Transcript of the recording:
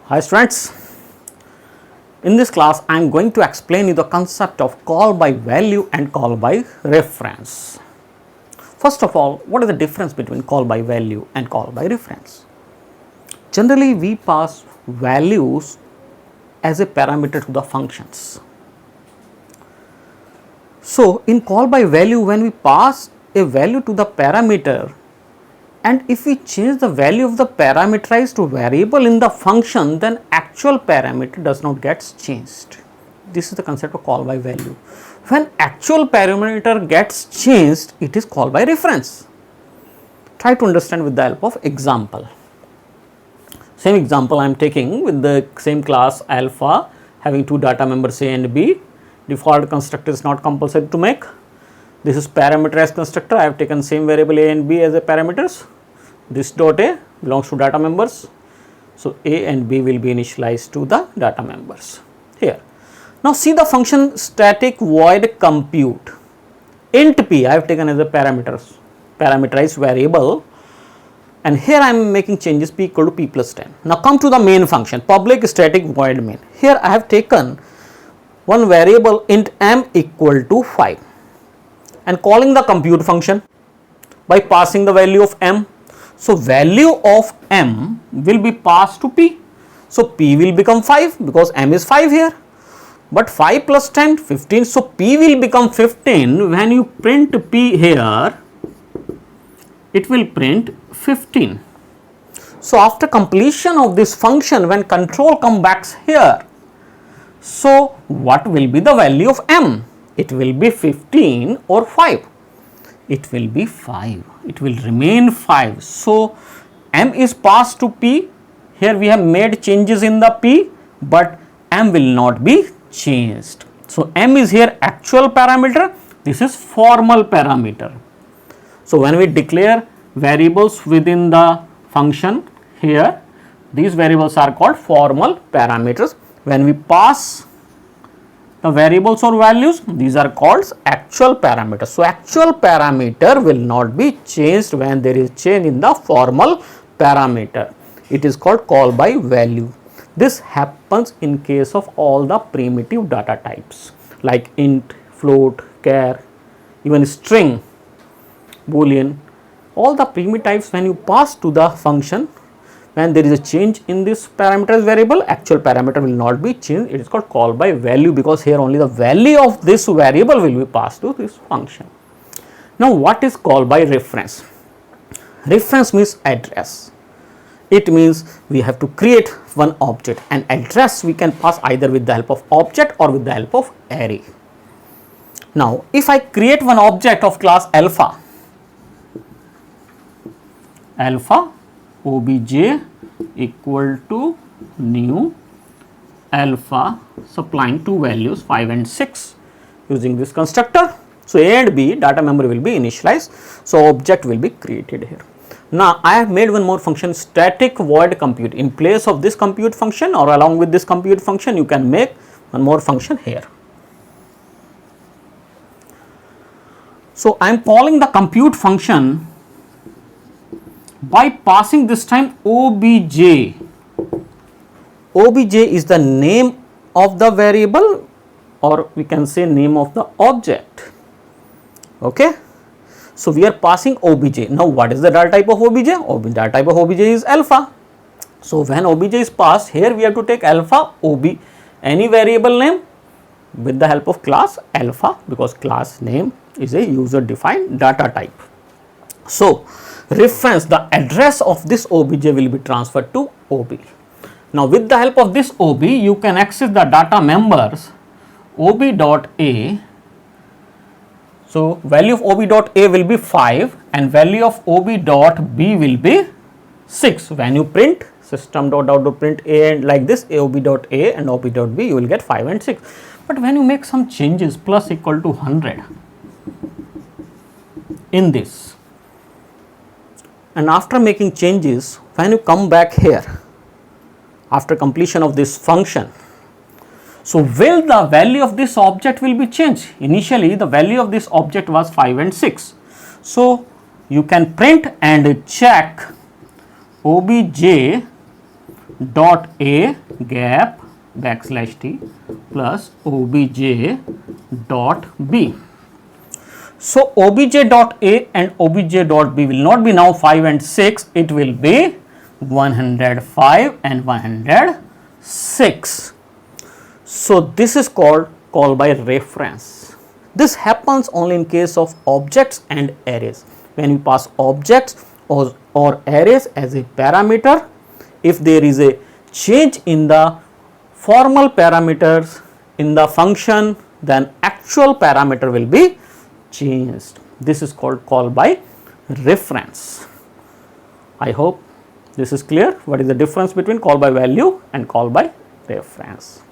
Hi students, in this class I am going to explain you the concept of call by value and call by reference. First of all, what is the difference between call by value and call by reference? Generally we pass values as a parameter to the functions. So in call by value, when we pass a value to the parameter, and if we change the value of the parameterized variable in the function, then actual parameter does not get changed. This is the concept of call by value. When actual parameter gets changed, it is call by reference. Try to understand with the help of example. Same example I am taking with the same class alpha having two data members A and B. Default constructor is not compulsory to make. This is parameterized constructor. I have taken same variable A and B as a parameters. This dot A belongs to data members. So A and B will be initialized to the data members here. Now see the function static void compute. Int P I have taken as a parameterized variable, and here I am making changes P equal to P plus 10. Now come to the main function, public static void main. Here I have taken one variable int m equal to 5 and calling the compute function by passing the value of m. So value of m will be passed to p. So p will become 5 because m is 5 here, but 5 plus 10 15. So p will become 15. When you print p here, it will print 15. So after completion of this function, when control comes back here, so what will be the value of m? It will be 15 or 5. It will be 5. It will remain 5. So m is passed to p. Here we have made changes in the p, but m will not be changed. So m is here actual parameter. This is formal parameter. So when we declare variables within the function here, these variables are called formal parameters. When we pass the variables or values, these are called actual parameters. So actual parameter will not be changed when there is change in the formal parameter. It is called call by value. This happens in case of all the primitive data types like int, float, char, even string, boolean. All the primitive types, when you pass to the function, when there is a change in this parameters variable, actual parameter will not be changed. It is called call by value because here only the value of this variable will be passed to this function. Now what is call by reference? Reference means address. It means we have to create one object, and address we can pass either with the help of object or with the help of array. Now if I create one object of class alpha obj equal to new alpha, supplying two values 5 and 6 using this constructor. So A and B data member will be initialized. So object will be created here. Now I have made one more function, static void compute. In place of this compute function or along with this compute function, you can make one more function here. So I am calling the compute function by passing this time obj. Obj is the name of the variable, or we can say name of the object. Okay. So we are passing obj. Now what is the data type of obj? Data type of obj is alpha. So when obj is passed, here we have to take alpha ob, any variable name with the help of class alpha, because class name is a user defined data type. So reference, the address of this obj will be transferred to ob. Now with the help of this ob, you can access the data members ob.a. So value of ob.a will be 5 and value of ob.b will be 6. When you print system.out.print a and like this, ob.a and ob.b, you will get 5 and 6. But when you make some changes, plus equal to 100 in this, and after making changes, when you come back here after completion of this function, so will the value of this object will be changed? Initially the value of this object was 5 and 6. So you can print and check obj dot A gap backslash T plus obj dot B. So obj dot A and obj dot B will not be now 5 and 6, it will be 105 and 106. So this is called call by reference. This happens only in case of objects and arrays. When we pass objects or arrays as a parameter, if there is a change in the formal parameters in the function, then actual parameter will be changed. This is called call by reference. I hope this is clear. What is the difference between call by value and call by reference?